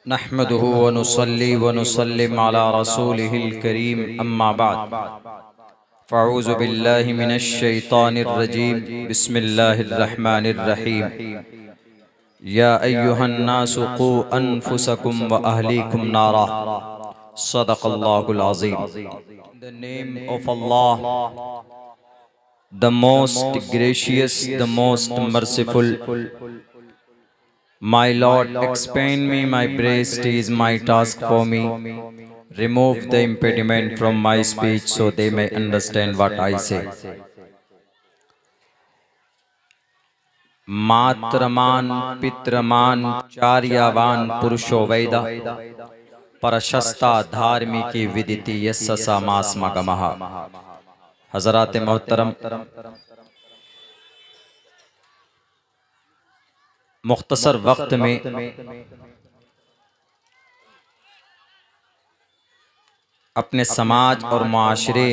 नहमदुहु व नुसल्ली व नुसल्लिम अला रसूलिहिल करीम अम्मा बाद फ़अऊज़ु बिल्लाहि मिनश शैतानिर रजीम बिस्मिल्लाहिर रहमानिर रहीम या अय्युहन नासु क़ू अनफुसकुम व अहलीकुम नारा सदक़ल्लाहुल अज़ीम। In the name of Allah, the most gracious, the most merciful. My Lord, expand me my breast is my task for me. Remove the impediment from my speech so they may understand what I say. मात्रमान पित्रमान चार्यावान पुरुषो वैदा परशस्ता धार्मिकी विदिति यस्सा मास मगमहा। हजरात मोहतरम, मुख्तसर वक्त में अपने समाज और माशरे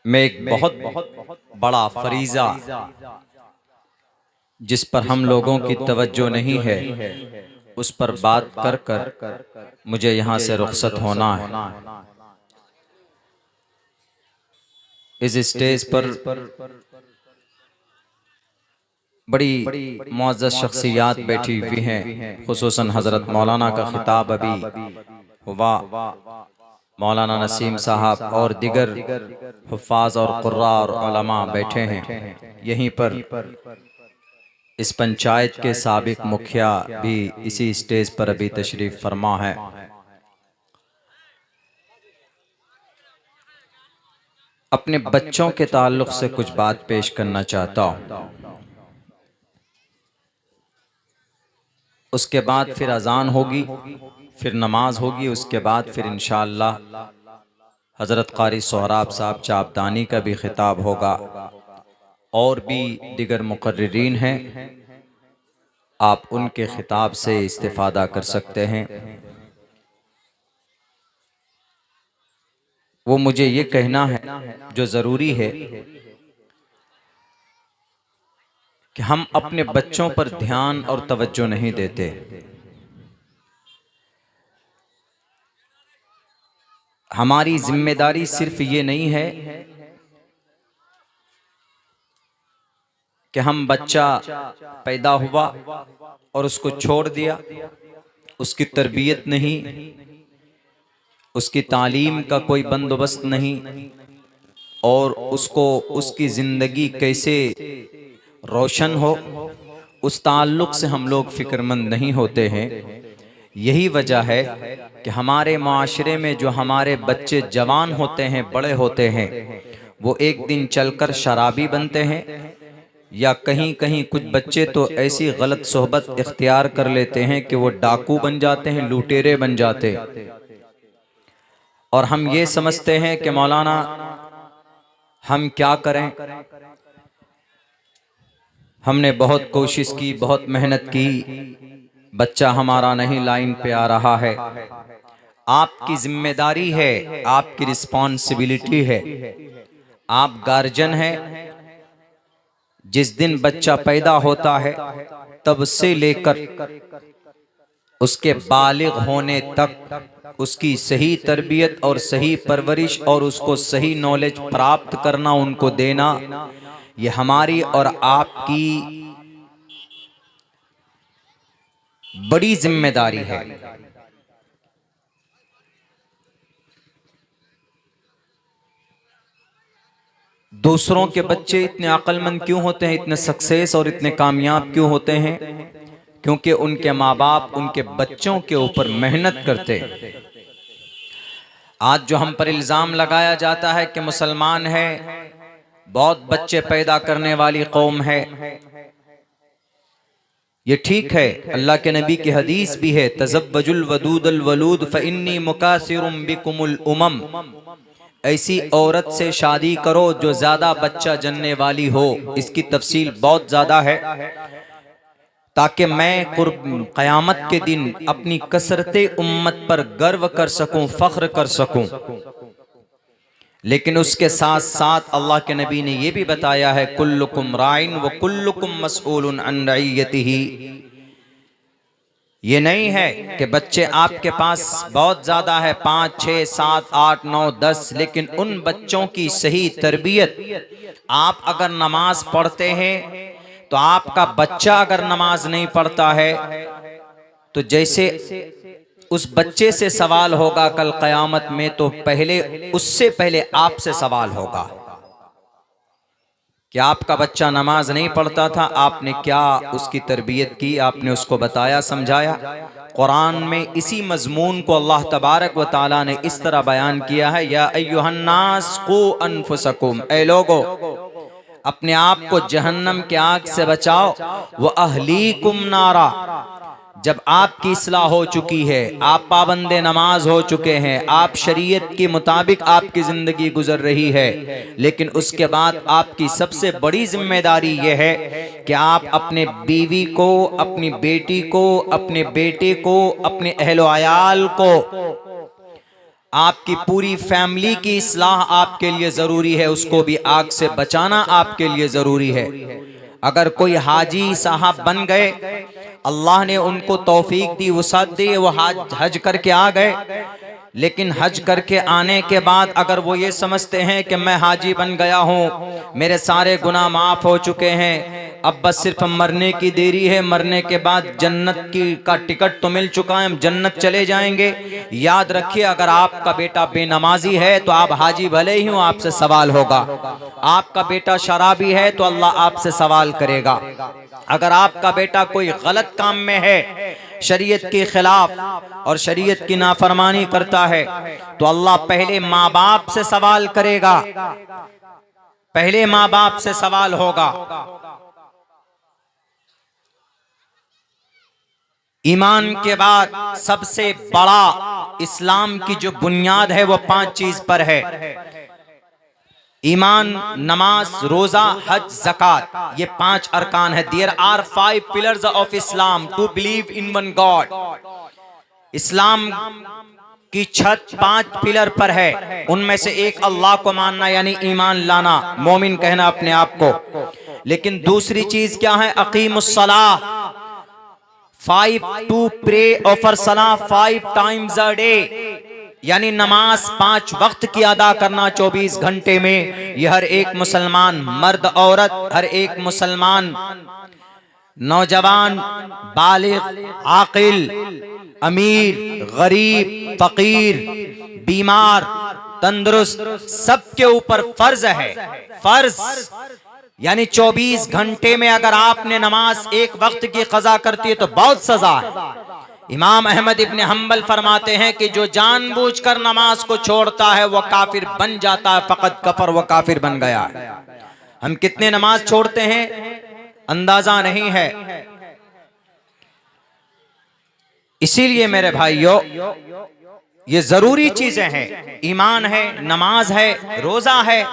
में एक बहुत बड़ा फरीज़ा जिस पर हम लोगों की तवज्जो नहीं है, उस पर बात कर कर मुझे यहाँ से रुखसत होना है। इस स्टेज पर बड़ी मुअज़्ज़ज़ शख्सियात बैठी हुई हैं, खुसूसन हज़रत मौलाना का खिताब अभी हुआ। मौलाना नसीम साहब और दिगर हुफ़्फ़ाज़ और क़ुर्रा और उलमा बैठे हैं। यहीं पर इस पंचायत के साबिक़ मुखिया भी इसी स्टेज पर अभी तशरीफ़ फरमा है। अपने बच्चों के ताल्लुक़ से कुछ बात पेश करना चाहता हूँ। उसके बाद फिर अजान होगी, फिर नमाज होगी, उसके बाद फिर इंशाअल्लाह हज़रत क़ारी सोहराब साहब चापदानी का भी खिताब होगा और भी दिगर मुक़र्रिरीन हैं, आप उनके खिताब से इस्तिफ़ादा कर सकते हैं। वो मुझे ये कहना है जो ज़रूरी है कि हम अपने बच्चों पर ध्यान और तवज्जो नहीं देते। हमारी जिम्मेदारी सिर्फ ये नहीं है कि हम बच्चा पैदा हुआ और उसको छोड़ दिया, उसकी तरबियत नहीं, उसकी तालीम का कोई बंदोबस्त नहीं और उसको उसकी ज़िंदगी कैसे रोशन हो, उस ताल्लुक़ से हम लोग फ़िक्रमंद नहीं होते हैं। यही वजह है कि हमारे माशरे में जो हमारे बच्चे जवान होते हैं, बड़े होते हैं, वो एक दिन चलकर शराबी बनते हैं या कहीं कहीं कुछ बच्चे तो ऐसी गलत सोहबत इख्तियार कर लेते हैं कि वो डाकू बन जाते हैं, लुटेरे बन जाते हैं। और हम ये समझते हैं कि मौलाना हम क्या करें, हमने बहुत कोशिश की, बहुत मेहनत की, बच्चा हमारा नहीं लाइन पे आ रहा है। आपकी जिम्मेदारी है, आपकी रिस्पॉन्सिबिलिटी है, आप गार्जियन हैं। जिस दिन बच्चा पैदा होता है तब से लेकर उसके बालिग होने तक उसकी सही तरबियत और सही परवरिश और उसको सही नॉलेज प्राप्त करना, उनको देना, ये हमारी और आपकी बड़ी जिम्मेदारी है। दूसरों के बच्चे इतने अक्लमंद क्यों होते हैं, इतने सक्सेस और इतने कामयाब क्यों होते हैं? क्योंकि उनके माँ बाप उनके बच्चों के ऊपर मेहनत करते। आज जो हम पर इल्ज़ाम लगाया जाता है कि मुसलमान है, बहुत बच्चे पैदा करने वाली कौम है, ये ठीक है। अल्लाह के नबी की हदीस भी है, तज़व्वजुल वदूदल वलूद फ़इन्नी मुकासिरुम बिकुमुल उमम। ऐसी औरत से शादी करो जो ज्यादा बच्चा जनने वाली हो। इसकी तफसील बहुत ज्यादा है, ताकि मैं क़यामत के दिन अपनी कसरते उम्मत पर गर्व कर सकूं, फ़ख्र कर सकूं। लेकिन उसके साथ साथ अल्लाह के नबी ने यह भी बताया है, कुल्लुकुम राइन व कुल्लुकुम मसऊलुन अन रइयतिही। ये नहीं है कि बच्चे आपके पास बहुत ज़्यादा है, 5, 6, 7, 8, 9, 10, लेकिन उन बच्चों की सही तरबियत, आप अगर नमाज पढ़ते हैं तो आपका बच्चा अगर नमाज नहीं पढ़ता है तो जैसे उस बच्चे से सवाल होगा कल क़यामत में, तो पहले उससे पहले आपसे सवाल होगा कि आपका बच्चा नमाज नहीं पढ़ता था, आपने क्या उसकी तरबियत की, आपने उसको बताया, समझाया। कुरान में इसी मजमून को अल्लाह तबारक व तआला ने इस तरह बयान किया है, या अय्युहन्नास कू अनफुसकुम, ऐ लोगो अपने आप को जहन्नम के आग से बचाओ, व अहलीकुम नारा, जब आपकी इस्लाह हो चुकी है, आप पाबंदे नमाज हो चुके हैं, आप शरीयत के मुताबिक आपकी जिंदगी गुजर रही है, लेकिन उसके बाद आपकी सबसे बड़ी जिम्मेदारी यह है कि आप अपने बीवी को, अपनी बेटी को, अपने बेटे को, अपने अहलो अयाल को, आपकी पूरी फैमिली की इस्लाह आपके लिए जरूरी है, उसको भी आग से बचाना आपके लिए जरूरी है। अगर कोई हाजी साहब बन गए, अल्लाह ने उनको तौफीक दी, वसअत दी, वो हज करके आ गए, लेकिन हज करके आने के बाद अगर वो ये समझते हैं कि मैं हाजी बन गया हूँ, मेरे सारे गुनाह माफ हो चुके हैं, अब बस सिर्फ मरने की देरी है, मरने के बाद जन्नत का टिकट तो मिल चुका है, हम जन्नत चले जाएंगे, याद रखिए अगर आपका बेटा बेनमाजी है तो आप हाजी भले ही हो, आपसे सवाल होगा। आपका बेटा शराबी है तो अल्लाह आपसे सवाल करेगा। अगर आपका बेटा कोई गलत काम में है, शरीयत के खिलाफ और शरीयत की नाफरमानी करता है, तो अल्लाह पहले माँ बाप से सवाल करेगा, पहले माँ बाप से सवाल होगा। ईमान के बाद सबसे बड़ा इस्लाम की जो बुनियाद है वो 5 चीज पर है। ईमान, नमाज, रोजा, हज, ज़कात, ये 5 अरकान है। There are 5 pillars of Islam to believe in one God. इस्लाम की छत 5 पिलर पर है, उनमें से एक अल्लाह को मानना यानी ईमान लाना, मोमिन कहना अपने आप को। लेकिन दूसरी चीज क्या है? अकीमुस्सलाह, 5 टू प्रे ऑफर सलाह 5 टाइम्स अ डे, यानी नमाज 5 वक्त की अदा करना 24 घंटे में। यह हर एक मुसलमान, मर्द औरत, हर एक मुसलमान, नौजवान, बालिग, आकिल, अमीर, गरीब, फकीर, बीमार, तंदुरुस्त, सबके ऊपर फर्ज है। फर्ज यानी 24 घंटे में अगर आपने नमाज एक वक्त की कज़ा करती है तो बहुत सजा है। इमाम अहमद इब्न हम्बल फरमाते हैं कि जो जानबूझकर नमाज को छोड़ता है वह काफिर बन जाता है, फकत कफर, वह काफिर बन गया है। हम कितने नमाज छोड़ते हैं अंदाजा नहीं है। इसीलिए मेरे भाइयों, ये जरूरी चीजें हैं। ईमान है, नमाज है, रोजा है,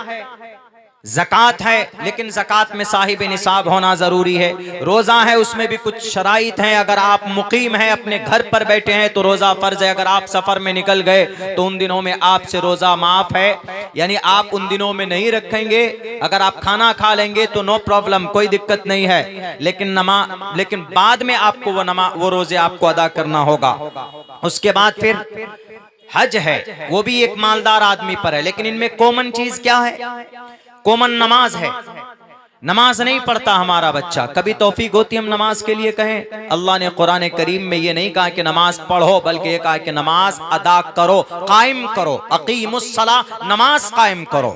ज़कात है, लेकिन ज़कात में साहिब निसाब होना ज़रूरी है। रोज़ा है, उसमें भी कुछ शराइत हैं। अगर आप मुकीम हैं, अपने घर पर बैठे हैं तो रोज़ा फ़र्ज़ है। अगर आप सफ़र में निकल गए तो उन दिनों में आपसे रोज़ा माफ़ है, यानी आप उन दिनों में नहीं रखेंगे। अगर आप खाना खा लेंगे तो नो प्रॉब्लम, कोई दिक्कत नहीं है, लेकिन बाद में आपको वो रोज़े आपको अदा करना होगा। उसके बाद फिर हज है, वो भी एक मालदार आदमी पर है, लेकिन इनमें कॉमन चीज़ क्या है? कॉमन नमाज है। नमाज नहीं पढ़ता हमारा बच्चा, कभी तौफीक होती हम नमाज के लिए कहें? अल्लाह ने कुरान करीम में ये नहीं कहा कि नमाज पढ़ो, बल्कि ये कहा कि नमाज अदा करो, कायम करो। अकीमुस्सलाह, नमाज कायम करो।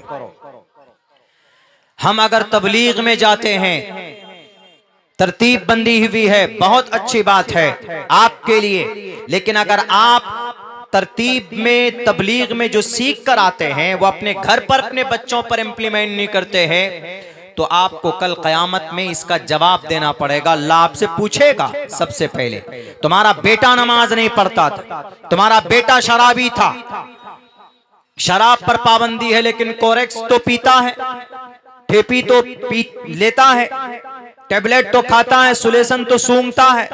हम अगर तबलीग में जाते हैं, तरतीब बंदी हुई है, बहुत अच्छी बात है आपके लिए, लेकिन अगर आप तरतीब में, तबलीग में जो सीख कर आते हैं वो अपने घर पर अपने बच्चों पर इंप्लीमेंट नहीं करते हैं, तो आपको कल क़यामत में इसका जवाब देना पड़ेगा। अल्लाह आपसे पूछेगा सबसे पहले, तुम्हारा बेटा नमाज नहीं पढ़ता था, तुम्हारा बेटा शराबी था, शराब पर पाबंदी है लेकिन कोरेक्स तो पीता है, ठेपी तो लेता है, टेबलेट तो खाता है, सुलेसन तो सूंघता है,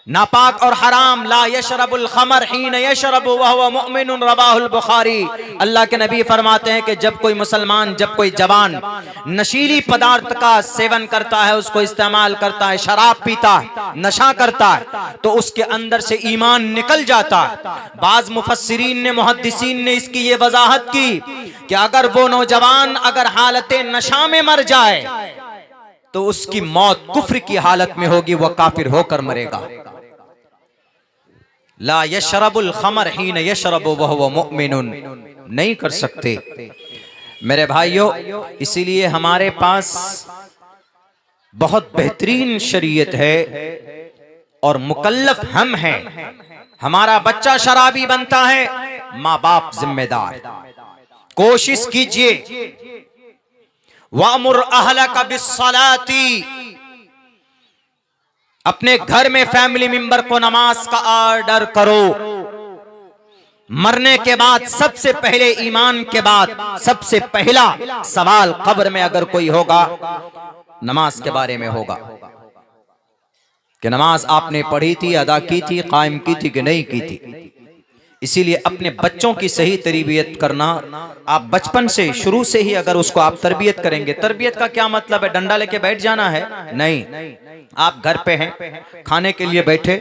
नापाक और हराम। ला यशरबुल खमर हीन यशरबु वहुव मुमिनुन, रवाहुल बुखारी। अल्लाह के नबी फरमाते हैं कि जब कोई मुसलमान, जब कोई जवान नशीली पदार्थ का सेवन करता है, उसको इस्तेमाल करता है, शराब पीता है, नशा करता है, तो उसके अंदर से ईमान निकल जाता है। बाज मुफस्सिरीन ने, मुहद्दिसीन ने इसकी ये वजाहत की कि अगर वो नौजवान अगर हालत नशा में मर जाए तो उसकी मौत कुफ्र की हालत में होगी, वह काफिर होकर मरेगा। ला यशरबुल खमर हीन यशरबु वहुव मुमिनुन, नहीं कर सकते मेरे भाइयों। इसीलिए हमारे पास बहुत बेहतरीन शरीयत है और मुकल्लफ हम हैं। हमारा बच्चा शराबी बनता है, माँ बाप जिम्मेदार। कोशिश कीजिए, वामुर अहलका बिस्सलाती, अपने घर में फैमिली मेंबर को नमाज का ऑर्डर करो। मरने के बाद सबसे पहले, ईमान के बाद सबसे पहला सवाल कब्र में अगर कोई होगा, नमाज के बारे में होगा कि नमाज आपने पढ़ी थी, अदा की थी, कायम की थी कि नहीं की थी। इसीलिए अपने बच्चों की सही तरबियत करना, आप बचपन से, शुरू से ही अगर उसको आप तरबियत करेंगे। तरबियत का क्या मतलब है? डंडा लेके बैठ जाना है? नहीं। आप घर पे हैं, खाने के लिए बैठे,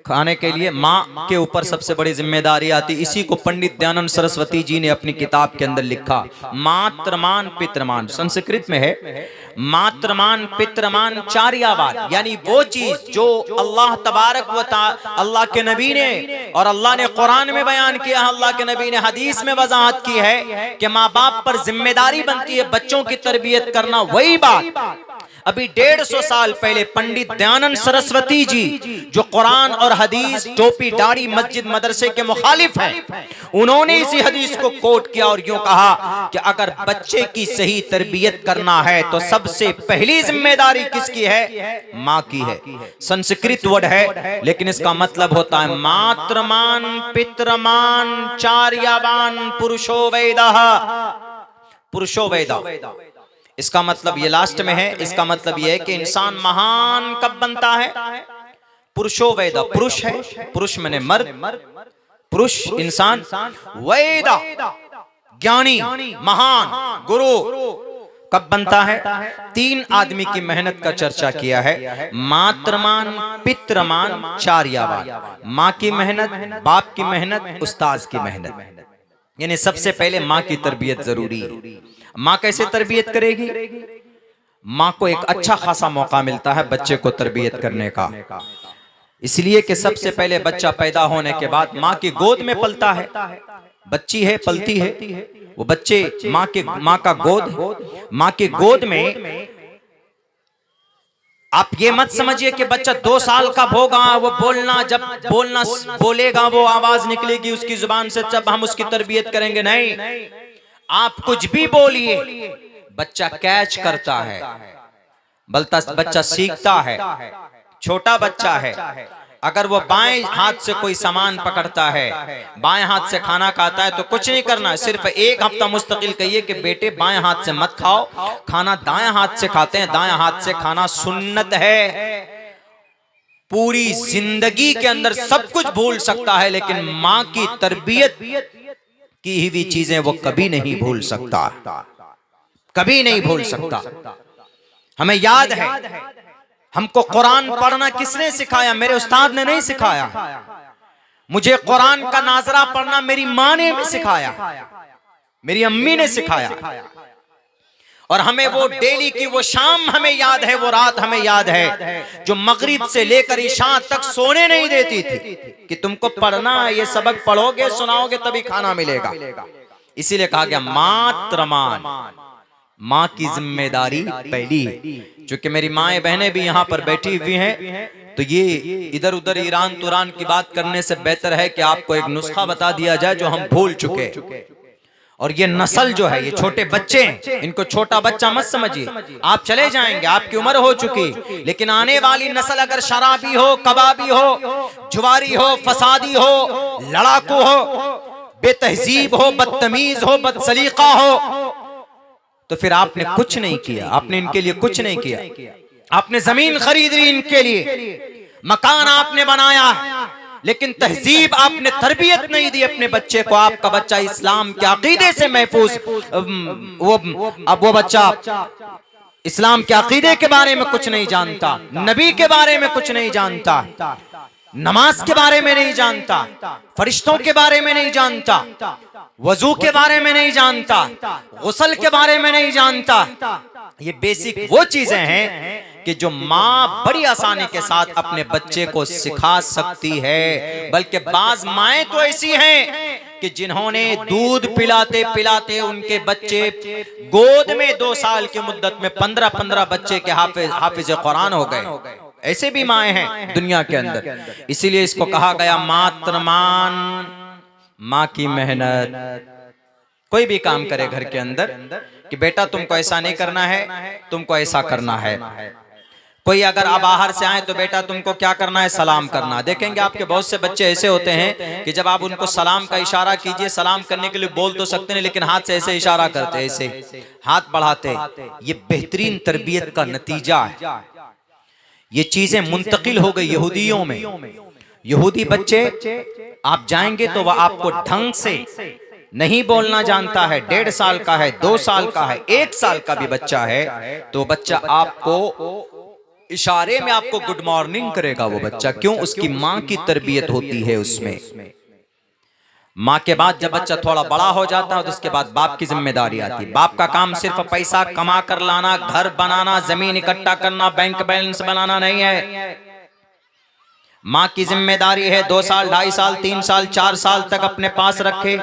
खाने के लिए माँ के ऊपर सबसे बड़ी जिम्मेदारी आती। इसी को पंडित दयानंद सरस्वती जी ने अपनी किताब के अंदर लिखा, मातृमान पितृमान। संस्कृत में है मातृमान पितृमान चार्यावाद, यानी वो चीज जो अल्लाह तबारक व तआला, अल्लाह के नबी ने, और अल्लाह ने कुरान में बयान किया, अल्लाह के नबी ने हदीस में वजाहत की है कि माँ बाप पर जिम्मेदारी बनती है बच्चों की तरबियत करना। वही बात अभी 150 साल पहले पंडित दयानंद सरस्वती जी, जो कुरान और हदीस, टोपी दाढ़ी, मस्जिद मदरसे के मुखालिफ हैं, उन्होंने इसी हदीस को कोट किया और यूं कहा कि अगर बच्चे की सही तरबियत करना है तो सबसे पहली जिम्मेदारी किसकी है? माँ की है। संस्कृत वर्ड है, लेकिन इसका मतलब होता है मातृमान पितृमान चार्यावान पुरुषो वेदः। पुरुषो वेदः, इसका मतलब ये लास्ट में है। इसका मतलब ये है कि इंसान महान कब बनता है? पुरुषो वेदा, पुरुष है, पुरुष मैंने मर्द, पुरुष इंसान, वेदा ज्ञानी, महान, गुरु कब बनता है? 3 आदमी की मेहनत का चर्चा किया है, मातृमान पितृमान चार्यावान। माँ की मेहनत, बाप की मेहनत, उस्ताद की मेहनत, यानी सबसे पहले माँ की तरबियत जरूरी है। माँ कैसे तरबियत करेगी? माँ को एक अच्छा खासा मौका मिलता है बच्चे को तरबियत करने का, इसलिए कि सबसे पहले बच्चा पैदा होने के बाद माँ की गोद में पलता है। बच्ची है, पलती है, वो बच्चे माँ का गोद, माँ की गोद में आप ये मत समझिए कि बच्चा 2 साल का होगा, वो बोलना, जब बोलना बोलेगा वो आवाज निकलेगी उसकी जुबान से, जब हम उसकी तरबियत करेंगे। नहीं, आप कुछ भी बोलिए, बच्चा कैच करता है, बच्चा सीखता है। छोटा बच्चा है, अगर वो बाएं हाथ से कोई सामान पकड़ता है, बाएं हाथ से खाना खाता है, तो कुछ नहीं करना, सिर्फ 1 हफ्ता मुस्तकिल कहिए कि बेटे बाएं हाथ से मत खाओ, खाना दाएं हाथ से खाते हैं, दाएं हाथ से खाना सुन्नत है। पूरी जिंदगी के अंदर सब कुछ भूल सकता है, लेकिन माँ की तरबियत की हुई चीजें वो कभी नहीं भूल सकता, कभी नहीं भूल सकता। हमें याद है, हमको कुरान पढ़ना किसने सिखाया? मेरे उस्ताद ने नहीं सिखाया। मुझे कुरान का नाजरा पढ़ना मेरी माँ ने सिखाया, मेरी अम्मी ने सिखाया। और हमें वो डेली की वो शाम हमें याद है, वो रात हमें याद है, जो मगरिब से लेकर इशा तक सोने नहीं देती थी कि तुमको पढ़ना, ये सबक पढ़ोगे, सुनाओगे तभी खाना मिलेगा। इसीलिए कहा गया मातृमान, माँ की जिम्मेदारी पहली। क्योंकि मेरी माएं बहनें भी यहाँ पर बैठी हुई हैं, तो ये इधर उधर ईरान तुरान की बात करने से बेहतर है कि आपको एक नुस्खा बता दिया जाए जो हम भूल चुके। और ये नस्ल जो है, ये छोटे बच्चे हैं, इनको छोटा बच्चा मत समझिए। आप चले जाएंगे, आपकी उम्र हो चुकी, लेकिन आने वाली नस्ल अगर शराबी हो, कबाबी हो, जुआरी हो, फसादी हो, लड़ाकू हो, बेतहजीब हो, बदतमीज हो, बदसलीका हो, तो फिर आपने कुछ नहीं किया, आपने इनके लिए कुछ नहीं किया। आपने जमीन खरीद ली इनके लिए, मकान आपने बनाया है, लेकिन तहजीब आपने तरबियत नहीं दी अपने बच्चे को। आपका बच्चा इस्लाम के अकीदे से महफूज, वो बच्चा इस्लाम के अकीदे के बारे में कुछ नहीं जानता, नबी के बारे में कुछ नहीं जानता, नमाज के बारे में नहीं जानता, फरिश्तों के बारे में नहीं जानता, वजू के बारे में नहीं जानता, गुस्ल के बारे में नहीं जानता। ये बेसिक वो चीजें हैं कि जो माँ बड़ी आसानी के साथ अपने बच्चे को सिखा सकती है। बल्कि बाज माएं तो ऐसी हैं कि जिन्होंने दूध पिलाते पिलाते उनके बच्चे गोद में 2 साल की मुद्दत में 15-15 बच्चे के हाफिज कुरान हो गए। ऐसे भी माएं हैं दुनिया के अंदर। इसीलिए इसको कहा गया मातृमान, माँ की मेहनत। कोई भी काम करे घर के अंदर कि बेटा तुमको ऐसा नहीं करना है, तुमको ऐसा करना है। कोई अगर आप बाहर से आए तो बेटा तुमको क्या करना है, सलाम करना। देखेंगे आपके बहुत से बच्चे ऐसे होते हैं कि जब आप उनको सलाम का इशारा कीजिए, सलाम करने के लिए बोल तो सकते हैं लेकिन हाथ से ऐसे इशारा करते, ऐसे हाथ बढ़ाते। ये बेहतरीन तरबियत का नतीजा है। ये चीजें मुंतकिल हो गई यहूदियों में। यहूदी बच्चे आप जाएंगे तो वह आपको ढंग से नहीं बोलना जानता है। 1.5 साल का है, 2 साल का है, 1 साल का भी बच्चा है तो बच्चा आपको इशारे में आपको गुड मॉर्निंग करेगा। वो बच्चा क्यों? उसकी माँ की तरबियत होती है उसमें। माँ के बाद जब बच्चा थोड़ा बड़ा हो जाता है तो उसके बाद बाप की जिम्मेदारी आती है। बाप का काम सिर्फ पैसा कमा कर लाना, घर बनाना, जमीन इकट्ठा करना, बैंक बैलेंस बनाना नहीं है। माँ की जिम्मेदारी है 2 साल, 2.5 साल, 3 साल, 4 साल तक अपने पास रखे।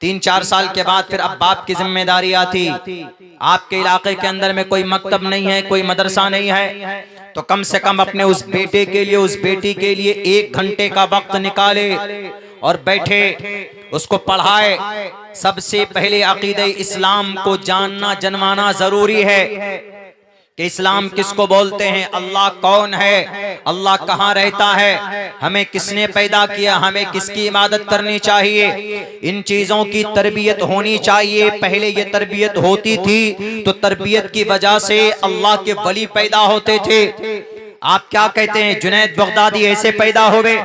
3-4 साल के बाद फिर अब बाप की जिम्मेदारी आती। आपके इलाके के अंदर में कोई मकतब नहीं है, कोई मदरसा नहीं है, तो कम से कम अपने उस बेटे के लिए, उस बेटी के लिए 1 घंटे का वक्त निकाले और बैठे, उसको पढ़ाए। सबसे पहले अकीदे इस्लाम को जानना जनवाना जरूरी है कि इस्लाम किसको बोलते हैं, अल्लाह कौन है, अल्लाह कहाँ रहता है, हमें किसने पैदा किया, हमें किसकी इबादत करनी चाहिए। इन चीजों की तरबियत होनी चाहिए। पहले ये तरबियत होती थी तो तरबियत की वजह से अल्लाह के वली पैदा होते थे। आप क्या कहते हैं, जुनैद बगदादी ऐसे पैदा हुए,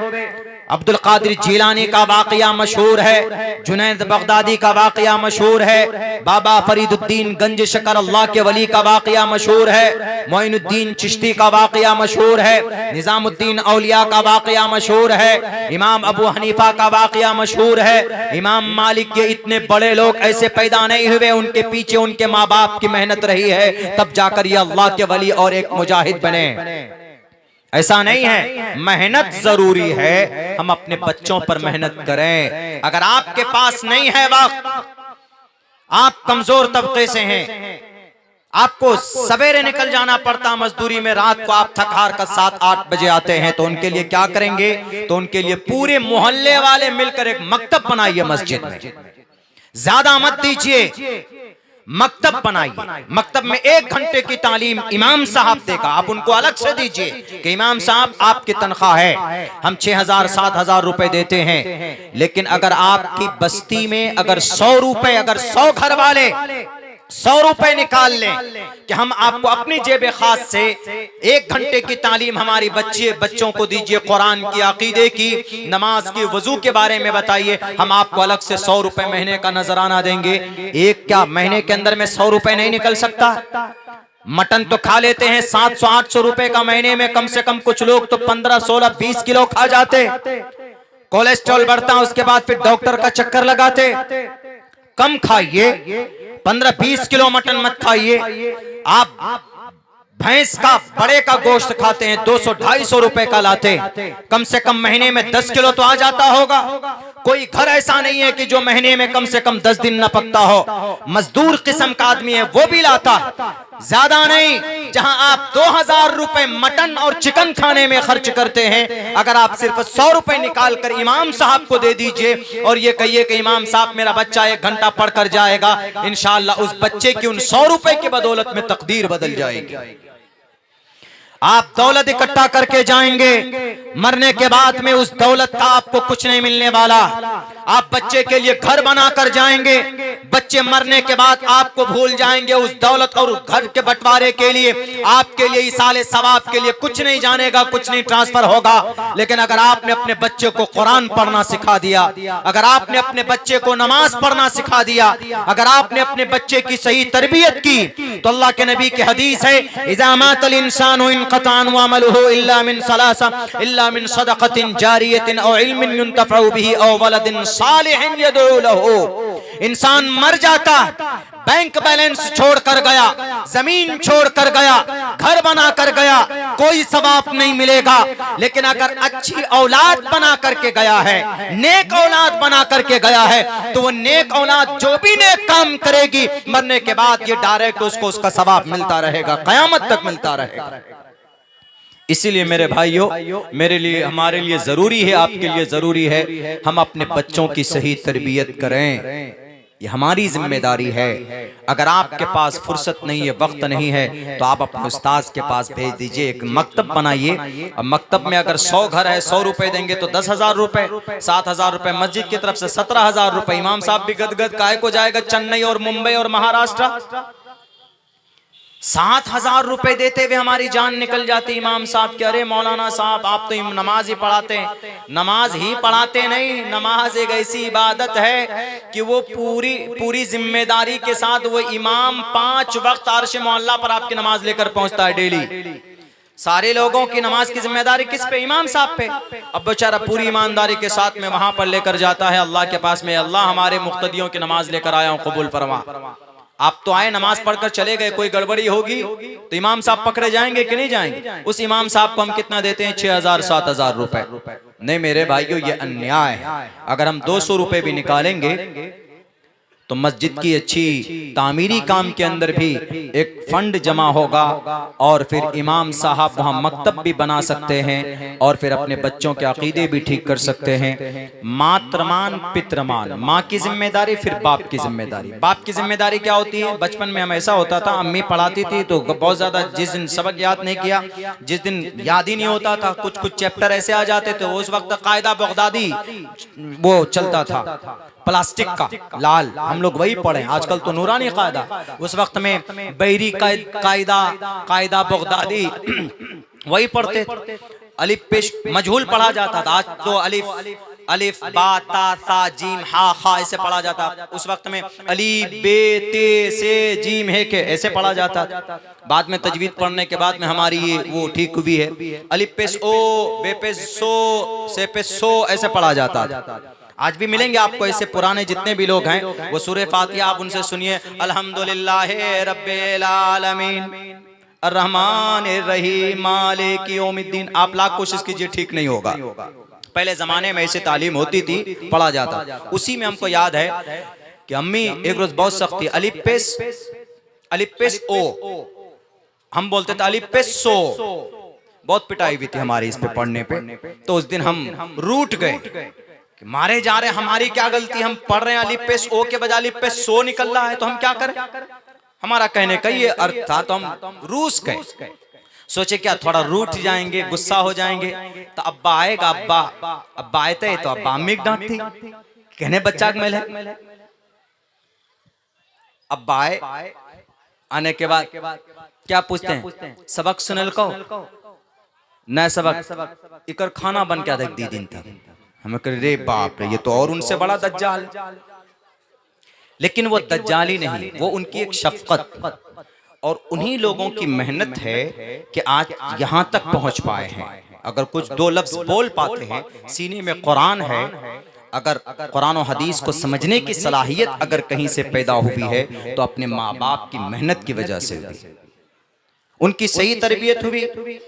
अब्दुल कादिर जीलानी का वाकया मशहूर है, जुनैद बगदादी का वाकया मशहूर है, बाबा फरीदुद्दीन गंज शकर अल्लाह के वली का वाकया मशहूर है, मोइनुद्दीन चिश्ती का वाकया मशहूर है, निजामुद्दीन औलिया का वाकया मशहूर है, इमाम अबू हनीफा का वाकया मशहूर है, इमाम मालिक के। इतने बड़े लोग ऐसे पैदा नहीं हुए, उनके पीछे उनके माँ बाप की मेहनत रही है, तब जाकर ये अल्लाह के वली और एक मुजाहिद बने। ऐसा नहीं है, मेहनत जरूरी है। हम अपने बच्चों पर मेहनत करें। अगर आपके पास नहीं है वक्त, आप कमजोर तबके से हैं, आपको सवेरे निकल जाना पड़ता मजदूरी में, रात को आप थक हार कर 7-8 बजे आते हैं, तो उनके लिए क्या करेंगे? तो उनके लिए पूरे मोहल्ले वाले मिलकर एक मकतब बनाइए मस्जिद में। ज्यादा मत दीजिए, मकतब बनाइए। मकतब में 1 घंटे की तालीम इमाम साहब देगा, आप उनको अलग से दीजिए कि इमाम साहब आपकी तनख्वाह है, हम 6,000-7,000 रुपए देते हैं। लेकिन अगर आपकी बस्ती में अगर 100 रुपए, अगर 100 घर वाले 100 रुपए निकाल लें कि हम आपको अपनी जेब खास से 1 घंटे की तालीम हमारी बच्चों को दीजिए, कुरान की, अकीदे की, नमाज की, वजू के बारे में बताइए, हम आपको अलग से 100 रुपए महीने का नजराना देंगे। एक क्या महीने के अंदर में 100 रुपए नहीं निकल सकता? मटन तो खा लेते हैं 700-800 रुपए का महीने में, कम से कम कुछ लोग तो 15-16-20 किलो खा जाते। कोलेस्ट्रॉल बढ़ता, उसके बाद फिर डॉक्टर का चक्कर लगाते। कम खाइए, 15-20 किलो मटन मत खाइए। आप भैंस का बड़े का गोश्त खाते हैं, 200-250 रुपए का लाते, कम से कम महीने में 10 किलो तो आ जाता होगा। कोई घर ऐसा नहीं है कि जो महीने में कम से कम 10 दिन न पकता हो। मजदूर किस्म का आदमी है वो भी लाता, ज्यादा नहीं। जहां आप 2000 रुपए मटन और चिकन खाने में खर्च करते हैं, अगर आप सिर्फ 100 रुपए निकाल कर इमाम साहब को दे दीजिए और ये कहिए कि इमाम साहब मेरा बच्चा 1 घंटा पढ़कर जाएगा, इंशाअल्लाह उस बच्चे की उन 100 रुपए की बदौलत में तकदीर बदल जाएगी। आप दौलत इकट्ठा करके जाएंगे, मरने के बाद में उस दौलत का आपको कुछ नहीं मिलने वाला। आप बच्चे के लिए घर बनाकर जाएंगे, बच्चे मरने के बाद आपको भूल जाएंगे। उस दौलत और उस घर के बंटवारे के लिए आपके लिए इसाले सवाब के लिए कुछ नहीं जानेगा, कुछ नहीं ट्रांसफर होगा। लेकिन अगर आपने अपने बच्चे को कुरान पढ़ना सिखा दिया, अगर आपने अपने बच्चे को नमाज पढ़ना सिखा दिया, अगर आपने अपने बच्चे की सही तरबियत की, तो अल्लाह के नबी की हदीस है, इज़ा मातल इंसानु इनक़ता अमलुहु इल्ला मिन सलासा इल्ला मिन सदक़तिन जारियतिन औ इल्मिन युंतफ़उ बिही औ वलदिन सालिहिन यदऊ लहू। इंसान मर जाता, बैंक बैलेंस छोड़ कर गया, जमीन छोड़ कर गया, घर बना कर गया, कोई सवाब नहीं मिलेगा। लेकिन अगर अच्छी औलाद बना करके गया है, नेक औलाद बना करके गया है, तो वो नेक औलाद जो भी नेक काम करेगी, मरने के बाद ये डायरेक्ट उसको उसका सवाब मिलता रहेगा, कयामत तक मिलता रहेगा। इसीलिए मेरे भाइयों, मेरे लिए, हमारे लिए जरूरी है, आपके लिए जरूरी है, हम अपने बच्चों की सही तरबियत करें। ये हमारी जिम्मेदारी है। अगर आपके पास फुर्सत नहीं है, वक्त नहीं है, तो आप अपने उस्ताद के पास भेज दीजिए, एक मकतब बनाइए। अब मकतब में अगर 100 घर है, 100 रुपए देंगे तो 10,000 रुपए, 7,000 रुपए मस्जिद की तरफ से 17,000 रुपए। इमाम साहब भी गदगद काहे को जाएगा चेन्नई और मुंबई और महाराष्ट्र। 7,000 रुपए देते हुए हमारी जान निकल जाती इमाम साहब के। अरे मौलाना साहब, आप तो नमाज ही पढ़ाते हैं। नमाज ही पढ़ाते नहीं, नमाज एक ऐसी इबादत है कि वो पूरी जिम्मेदारी के साथ वो इमाम 5 वक्त अर्श मोहल्ला पर आपकी नमाज लेकर पहुंचता है डेली। सारे लोगों की नमाज की जिम्मेदारी किस पे? इमाम साहब पे। अब बेचारा पूरी ईमानदारी के साथ में वहां पर लेकर जाता है अल्लाह के पास में, अल्लाह हमारे मुक्तदियों की नमाज लेकर आया हूं, कबूल फरमा। आप तो आए, नमाज पढ़कर चले गए, कोई गड़बड़ी होगी तो इमाम साहब पकड़े जाएंगे कि नहीं जाएंगे? उस इमाम साहब को हम कितना देते हैं? 6,000 7,000 रुपए। नहीं मेरे भाइयों, ये अन्याय है। अगर हम 200 रुपए भी निकालेंगे तो मस्जिद की अच्छी तामीरी काम के अंदर भी एक फंड जमा होगा, और फिर इमाम साहब वहाँ मकतब भी बना सकते हैं, और फिर अपने बच्चों के अकीदे भी ठीक कर सकते हैं। मातृमान पितृमान, माँ की जिम्मेदारी, फिर बाप की जिम्मेदारी। बाप की जिम्मेदारी क्या होती है? बचपन में हम ऐसा होता था, अम्मी पढ़ाती थी तो बहुत ज्यादा, जिस दिन सबक याद नहीं किया, जिस दिन याद ही नहीं होता था, कुछ चैप्टर ऐसे आ जाते थे, उस वक्त कायदा बगदादी वो चलता था, प्लास्टिक का लाल, हम लोग वही पढ़े। आजकल तो नूरानी कायदा, उस वक्त में बैरी कायदा बगदादी वही पढ़ते। अलिफ पेश मजहूल पढ़ा जाता था। आज तो अलिफ बा ता सा जीम हा खा ऐसे पढ़ा जाता। उस वक्त में अली बे ते से जीम है के ऐसे पढ़ा जाता था। बाद में तजवीद पढ़ने के बाद में हमारी ये वो ठीक हुई है, अलिफ पेश ओ, बे पेश सो, से पेश सो ऐसे पढ़ा जाता था। आज भी मिलेंगे आपको ऐसे पुराने जितने भी लोग हैं, वो सूरह फातिहा आप उनसे सुनिए, अल्हम्दुलिल्लाह रब्बिल आलमीन अर्रहमानिर रहीम मालिक यौमिद्दीन। आप लाख कोशिश कीजिए, ठीक नहीं होगा। पहले जमाने में ऐसे तालीम होती थी, पढ़ा जाता। उसी में हमको याद है कि अम्मी एक रोज बहुत सख्त थी, अलिफ पेश ओ, हम बोलते थे अलिफ पेश सो। बहुत पिटाई हुई थी हमारी इस पे पढ़ने पे। तो उस दिन हम रूठ गए, मारे जा रहे, हमारी क्या गलती, हम पढ़ रहे हैं अलिफ पेश ओ के बजाय अलिफ पेश सो निकल रहा है, तो हम क्या करें? हमारा कहने का ये अर्थ था, तो हम रूस गए। सोचे क्या थोड़ा रूठ जाएंगे, गुस्सा हो जाएंगे, तो अब्बा आएगा, अब्बा आए थे तो अब्बा अम्मी डांटती, कहने बच्चा मेल है। अब्बा आए, आने के बाद क्या पूछते हैं? सबक सुनल को न सबक इकर खाना बन के देख दी दिन था। हमें कह रे बाप रे, ये तो और उनसे बड़ा दज्जाल। लेकिन वो दज्जाली नहीं, वो उनकी एक शफकत और उन्हीं लोगों की मेहनत है कि आज यहाँ तक पहुँच पाए हैं। अगर कुछ 2 लफ्ज बोल पाते हैं, सीने में कुरान है, अगर कुरान और हदीस को समझने की सलाहियत अगर कहीं से पैदा हुई है तो अपने माँ बाप की मेहनत की वजह से हुई, उनकी सही तरबियत हुई।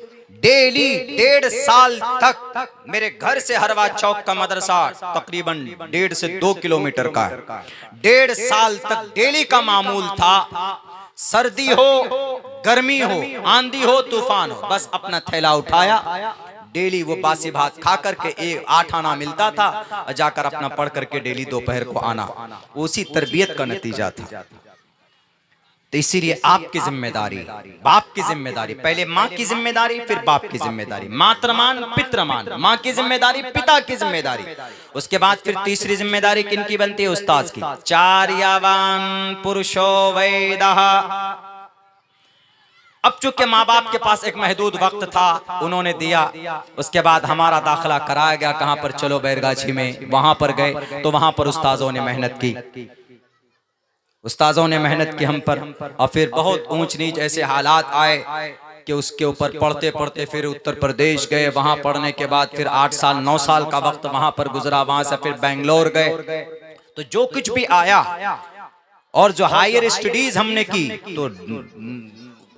डेली 1.5 साल तक मेरे घर से हरवा चौक का मदरसा तकरीबन 1.5 से 2 किलोमीटर का है। 1.5 साल तक डेली का मामूल था, सर्दी हो, गर्मी हो, आंधी हो, तूफान हो, बस अपना थैला उठाया, डेली वो बासी भात खा करके 8 आना मिलता था, जाकर अपना पढ़ करके डेली दोपहर को आना। उसी तरबियत का नतीजा था। तो इसीलिए आपकी जिम्मेदारी, बाप की जिम्मेदारी, पहले माँ की जिम्मेदारी फिर बाप की जिम्मेदारी, मातृमान पितृमान, माँ की जिम्मेदारी पिता की जिम्मेदारी, उसके बाद फिर तीसरी जिम्मेदारी किनकी बनती है? उस्ताद की। चार्यवान पुरुषो वेदः। अब चूंकि माँ बाप के पास एक महदूद वक्त था, उन्होंने दिया, उसके बाद हमारा दाखिला कराया गया कहाँ पर? चलो बैरगाछी में, वहां पर गए तो वहां पर उस्ताजों ने मेहनत की, उस्ताजों ने मेहनत की हम पर, और फिर बहुत ऊंच नीच ऐसे हालात आए कि उसके ऊपर पढ़ते पढ़ते फिर उत्तर प्रदेश गए, वहां पढ़ने के बाद फिर 8 साल 9 साल का वक्त वहां पर गुजरा, वहां से फिर बेंगलोर गए। तो जो कुछ भी आया और जो हायर स्टडीज हमने की तो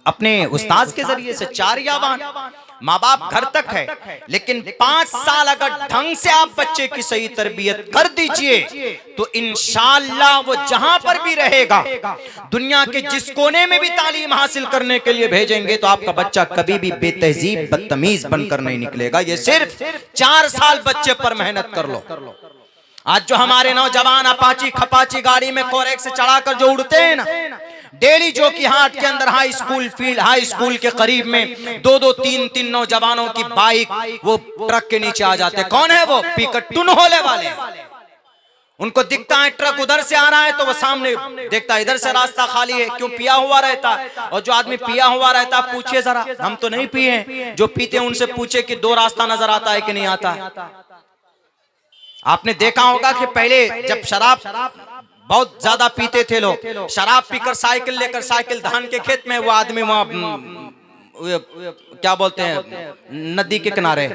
अपने उस्ताद के जरिए से। चार्यवान, माँ बाप घर तक है, लेकिन 5 साल अगर ढंग से आप बच्चे की सही तरबियत कर दीजिए तो इंशाअल्लाह वो जहां पर भी रहेगा, दुनिया के जिस कोने में भी तालीम हासिल करने के लिए भेजेंगे तो आपका बच्चा कभी भी बेतहजीब बदतमीज बनकर नहीं निकलेगा। ये सिर्फ 4 साल बच्चे पर मेहनत कर लो। आज जो हमारे नौजवान अपाची खपाची गाड़ी में कोरेक से चढ़ाकर जो उड़ते हैं ना, डेली जो की हाट के अंदर high school field, high school के करीब में 2-2 3-3 नौजवानों की बाइक वो ट्रक के नीचे आ जाते। कौन है वो? पिकट टुन होले वाले। उनको दिखता है ट्रक उधर से आ रहा है तो वो सामने देखता है इधर से रास्ता खाली है, क्यों? पिया हुआ रहता है। और जो आदमी पिया हुआ रहता है, पूछिए जरा, हम तो नहीं पिए, जो पीते हैं उनसे पूछे कि 2 रास्ता नजर आता है कि नहीं आता। आपने देखा होगा कि पहले जब शराब बहुत ज्यादा पीते थे लोग, शराब पीकर साइकिल लेकर, साइकिल धान के खेत में, वो आदमी वहां क्या बोलते हैं, नदी के किनारे,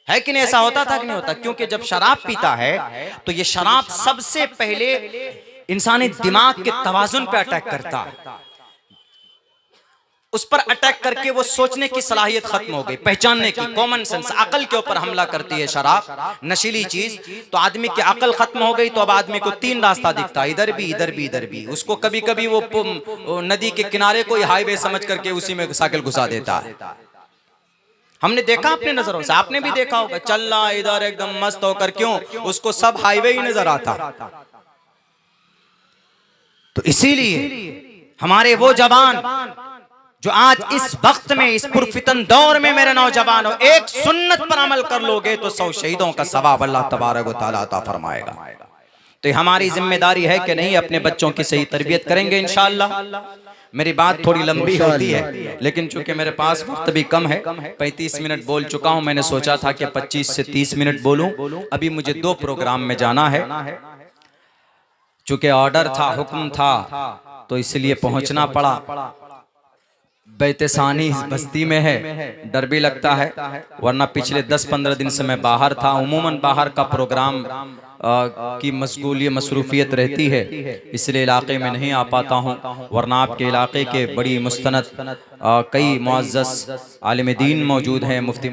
है कि नहीं? ऐसा होता था कि नहीं होता? क्योंकि जब शराब पीता है तो ये शराब सबसे पहले इंसानी दिमाग के तवाजुन पे अटैक करता है, उस पर अटैक करके वो सोचने की सलाहियत खत्म हो गई, पहचानने की, कॉमन सेंस, अकल के ऊपर हमला करती है शराब, नशीली चीज। तो आदमी की अकल खत्म हो गई तो अब आदमी को 3 रास्ता दिखता है, इधर भी इधर भी इधर भी। उसको कभी कभी वो नदी के किनारे कोई हाईवे समझ करके उसी में साइकिल घुसा देता है। हमने देखा अपने नजरों से, आपने भी देखा होगा, चल रहा इधर एकदम मस्त होकर, क्यों? उसको सब हाईवे ही नजर आता। तो इसीलिए हमारे वो जवान जो आज इस वक्त में, इस पुरफितन दौर में मेरे नौजवानों, एक सुन्नत पर अमल कर लोगे तो 100 शहीदों का सवाब अल्लाह तबारक व तआला अता फरमाएगा। तो ये हमारी जिम्मेदारी है कि नहीं, अपने बच्चों की सही तरबियत करेंगे इंशाअल्लाह। मेरी बात थोड़ी लंबी होती है, लेकिन चूंकि मेरे पास वक्त भी कम है, 35 मिनट बोल चुका हूं। मैंने सोचा था कि 25 से 30 मिनट बोलूं। अभी मुझे 2 प्रोग्राम में जाना है, चूंकि ऑर्डर था, हुक्म था, तो इसलिए पहुंचना पड़ा। बेतसानी बस्ती में है, डर भी लगता है, वरना पिछले 10-15 दिन से मैं बाहर था। उमूमन बाहर का प्रोग्राम की मसरूफियत रहती है, इसलिए इलाके में नहीं आ पाता हूँ, वरना आपके इलाके के बड़ी मुस्तनद कई मुअज़्ज़ज़ आलिम दीन मौजूद हैं। मुफ्ती